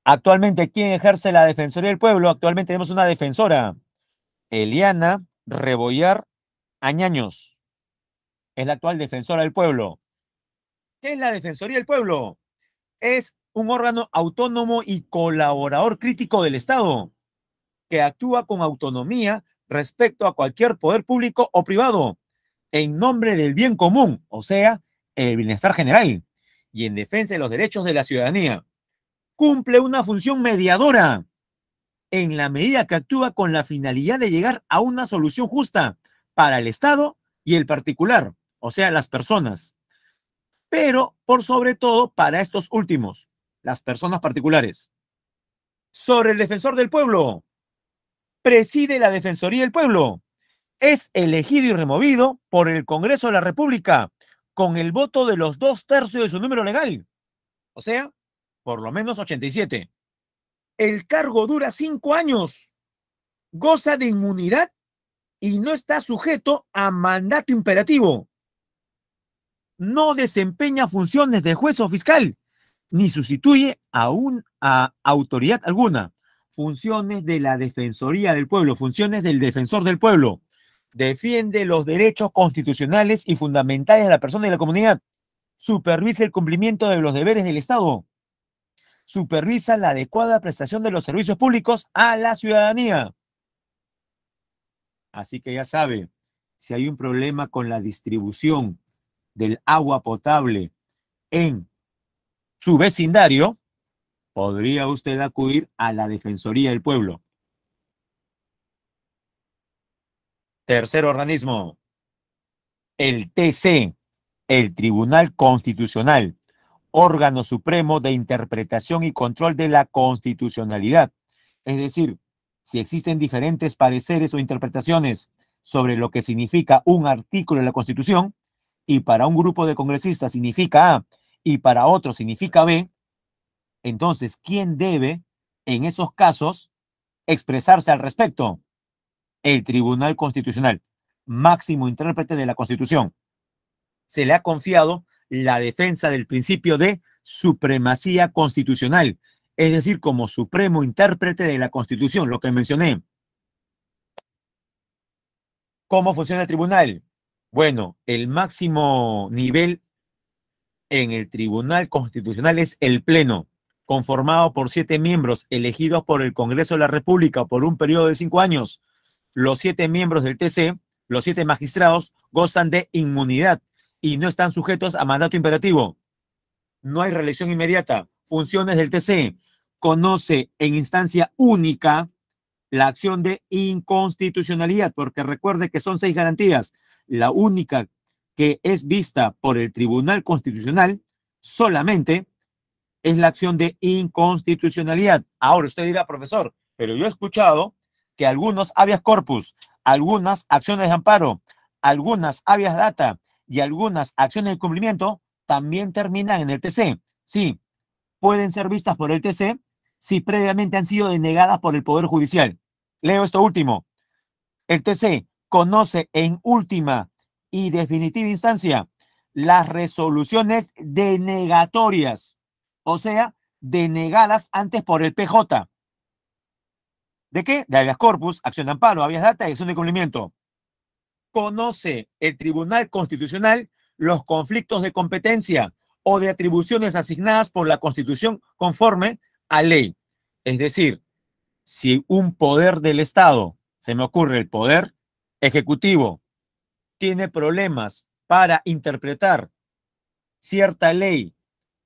Actualmente, ¿quién ejerce la Defensoría del Pueblo? Actualmente tenemos una defensora, Eliana Rebollar Añaños. Es la actual defensora del pueblo. ¿Qué es la Defensoría del Pueblo? Es un órgano autónomo y colaborador crítico del Estado que actúa con autonomía respecto a cualquier poder público o privado en nombre del bien común, o sea, el bienestar general y en defensa de los derechos de la ciudadanía. Cumple una función mediadora en la medida que actúa con la finalidad de llegar a una solución justa para el Estado y el particular, o sea, las personas, pero por sobre todo para estos últimos, las personas particulares. Sobre el defensor del pueblo, preside la Defensoría del Pueblo. Es elegido y removido por el Congreso de la República con el voto de los 2/3 de su número legal, o sea, por lo menos 87. El cargo dura 5 años, goza de inmunidad y no está sujeto a mandato imperativo. No desempeña funciones de juez o fiscal, ni sustituye a autoridad alguna. Funciones de la Defensoría del Pueblo, funciones del defensor del pueblo. Defiende los derechos constitucionales y fundamentales de la persona y la comunidad. Supervisa el cumplimiento de los deberes del Estado. Supervisa la adecuada prestación de los servicios públicos a la ciudadanía. Así que ya sabe, si hay un problema con la distribución del agua potable en su vecindario, podría usted acudir a la Defensoría del Pueblo. Tercer organismo, el TC, el Tribunal Constitucional, órgano supremo de interpretación y control de la constitucionalidad. Es decir, Si existen diferentes pareceres o interpretaciones sobre lo que significa un artículo de la Constitución, y para un grupo de congresistas significa A y para otro significa B, entonces, ¿quién debe en esos casos expresarse al respecto? El Tribunal Constitucional, máximo intérprete de la Constitución. Se le ha confiado la defensa del principio de supremacía constitucional, es decir, como supremo intérprete de la Constitución, lo que mencioné. ¿Cómo funciona el tribunal? Bueno, el máximo nivel en el Tribunal Constitucional es el Pleno, conformado por 7 miembros elegidos por el Congreso de la República por un periodo de 5 años. Los 7 miembros del TC, los 7 magistrados, gozan de inmunidad y no están sujetos a mandato imperativo. No hay reelección inmediata. Funciones del TC. Conoce en instancia única la acción de inconstitucionalidad, porque recuerde que son 6 garantías. La única que es vista por el Tribunal Constitucional solamente es la acción de inconstitucionalidad. Ahora usted dirá, profesor, pero yo he escuchado que algunos habeas corpus, algunas acciones de amparo, algunas habeas data y algunas acciones de cumplimiento también terminan en el TC. Sí, pueden ser vistas por el TC si previamente han sido denegadas por el Poder Judicial. Leo esto último. El TC conoce en última y definitiva instancia las resoluciones denegatorias, o sea, denegadas antes por el PJ. ¿De qué? De habeas corpus, acción de amparo, habeas data y acción de cumplimiento. Conoce el Tribunal Constitucional los conflictos de competencia o de atribuciones asignadas por la Constitución conforme a ley. Es decir, si un poder del Estado, se me ocurre el poder ejecutivo, tiene problemas para interpretar cierta ley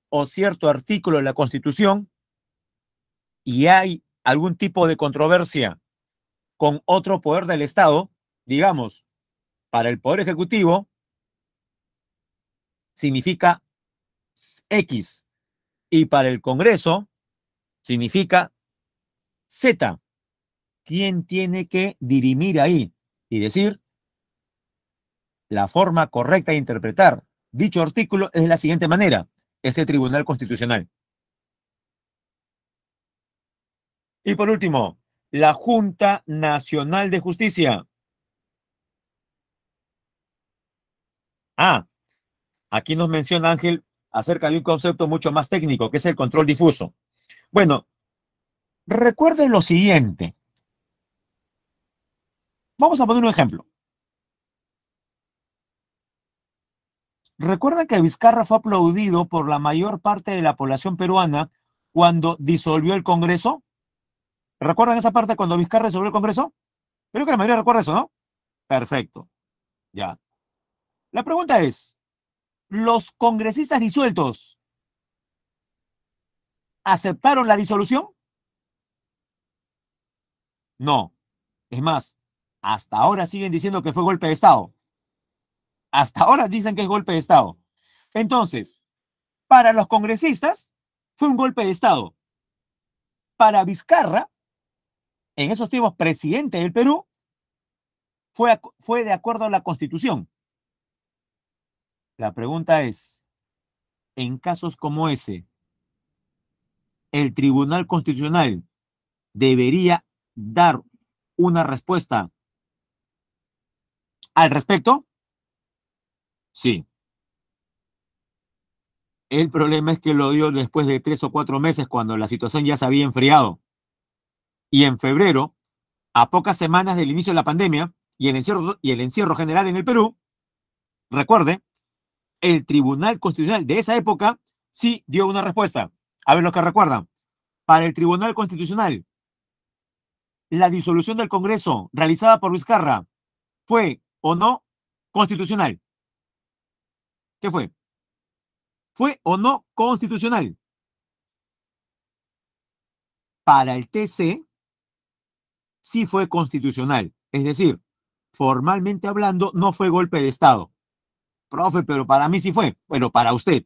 o cierto artículo de la Constitución y hay algún tipo de controversia con otro poder del Estado, digamos, para el Poder Ejecutivo significa X y para el Congreso significa Z. ¿Quién tiene que dirimir ahí y decir la forma correcta de interpretar dicho artículo es de la siguiente manera? Es el Tribunal Constitucional. Y por último, la Junta Nacional de Justicia. Ah, aquí nos menciona Ángel acerca de un concepto mucho más técnico, que es el control difuso. Bueno, recuerden lo siguiente. Vamos a poner un ejemplo. ¿Recuerdan que Vizcarra fue aplaudido por la mayor parte de la población peruana cuando disolvió el Congreso? ¿Recuerdan esa parte cuando Vizcarra disolvió el Congreso? Creo que la mayoría recuerda eso, ¿no? Perfecto. Ya. La pregunta es, ¿los congresistas disueltos aceptaron la disolución? No. Es más, hasta ahora siguen diciendo que fue golpe de Estado. Hasta ahora dicen que es golpe de Estado. Entonces, para los congresistas fue un golpe de Estado. Para Vizcarra, en esos tiempos presidente del Perú, fue de acuerdo a la Constitución. La pregunta es, en casos como ese, ¿el Tribunal Constitucional debería dar una respuesta al respecto? Sí. El problema es que lo dio después de 3 o 4 meses cuando la situación ya se había enfriado. Y en febrero, a pocas semanas del inicio de la pandemia y el encierro general en el Perú, recuerde, el Tribunal Constitucional de esa época sí dio una respuesta. A ver lo que recuerdan. Para el Tribunal Constitucional, la disolución del Congreso realizada por Vizcarra fue o no constitucional. ¿Qué fue? ¿Fue o no constitucional? Para el TC, sí fue constitucional. Es decir, formalmente hablando, no fue golpe de Estado. Profe, pero para mí sí fue. Bueno, para usted.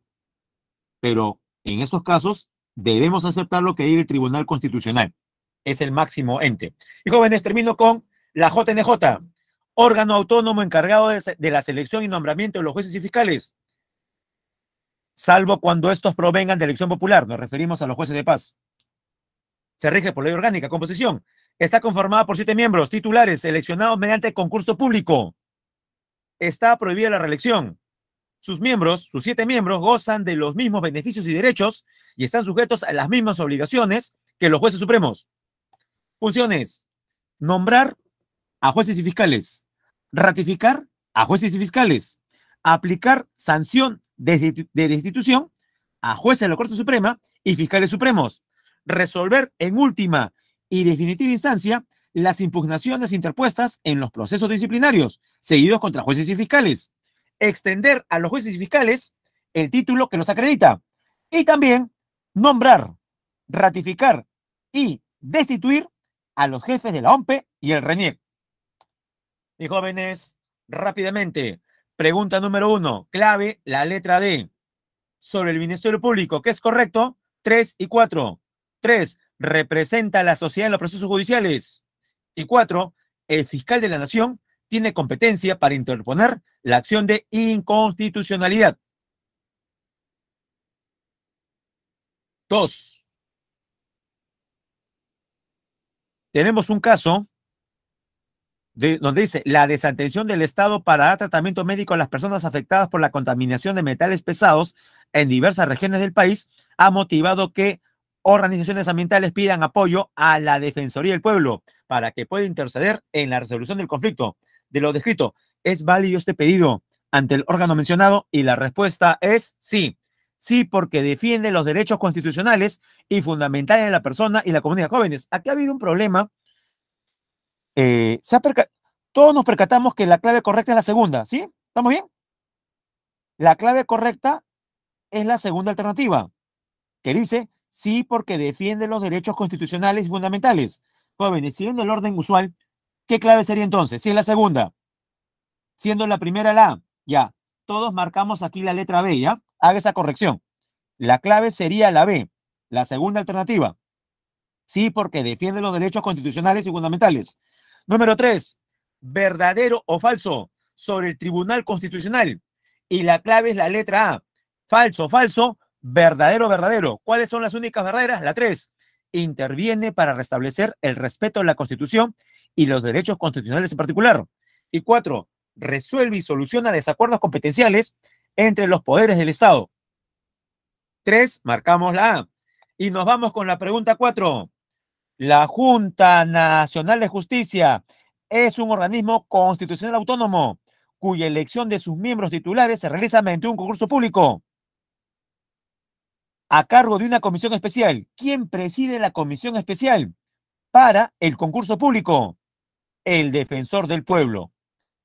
Pero en estos casos debemos aceptar lo que diga el Tribunal Constitucional. es el máximo ente. Y jóvenes, termino con la JNJ, órgano autónomo encargado de la selección y nombramiento de los jueces y fiscales, salvo cuando estos provengan de elección popular. Nos referimos a los jueces de paz. Se rige por ley orgánica. Composición: está conformada por 7 miembros titulares seleccionados mediante concurso público. Está prohibida la reelección. Sus miembros, sus 7 miembros, gozan de los mismos beneficios y derechos y están sujetos a las mismas obligaciones que los jueces supremos. Funciones: nombrar a jueces y fiscales, ratificar a jueces y fiscales, aplicar sanción de destitución a jueces de la Corte Suprema y fiscales supremos, resolver en última y definitiva instancia las impugnaciones interpuestas en los procesos disciplinarios seguidos contra jueces y fiscales, extender a los jueces y fiscales el título que los acredita y también nombrar, ratificar y destituir a los jefes de la OMPE y el RENIEC. Y jóvenes, rápidamente, pregunta número 1, clave la letra D. Sobre el Ministerio Público, ¿qué es correcto? 3 y 4. 3, representa a la sociedad en los procesos judiciales. Y 4, el fiscal de la Nación tiene competencia para interponer la acción de inconstitucionalidad. 2. Tenemos un caso donde dice la desatención del Estado para dar tratamiento médico a las personas afectadas por la contaminación de metales pesados en diversas regiones del país ha motivado que organizaciones ambientales pidan apoyo a la Defensoría del Pueblo para que pueda interceder en la resolución del conflicto. De lo descrito, ¿es válido este pedido ante el órgano mencionado? Y la respuesta es sí. Sí, porque defiende los derechos constitucionales y fundamentales de la persona y la comunidad. Jóvenes, aquí ha habido un problema. Todos nos percatamos que la clave correcta es la segunda, ¿sí? ¿Estamos bien? La clave correcta es la segunda alternativa, que dice sí porque defiende los derechos constitucionales y fundamentales. Jóvenes, siguiendo el orden usual, ¿qué clave sería entonces? Si es la segunda, siendo la primera la A, ya, todos marcamos aquí la letra B, ¿ya? Haga esa corrección. La clave sería la B, la segunda alternativa. Sí porque defiende los derechos constitucionales y fundamentales. Número 3, verdadero o falso sobre el Tribunal Constitucional. Y la clave es la letra A. Falso, falso, verdadero, verdadero. ¿Cuáles son las únicas verdaderas? La 3. Interviene para restablecer el respeto a la Constitución y los derechos constitucionales en particular. Y 4. Resuelve y soluciona desacuerdos competenciales entre los poderes del Estado. 3. Marcamos la A. Y nos vamos con la pregunta 4. La Junta Nacional de Justicia es un organismo constitucional autónomo cuya elección de sus miembros titulares se realiza mediante un concurso público a cargo de una comisión especial. ¿Quién preside la comisión especial para el concurso público? El defensor del pueblo.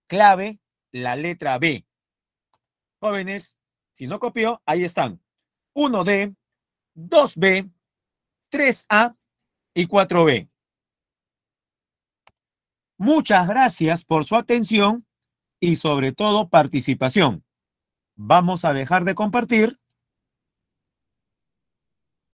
Clave, la letra B. Jóvenes, si no copió, ahí están. 1D, 2B, 3A y 4B. Muchas gracias por su atención y sobre todo participación. Vamos a dejar de compartir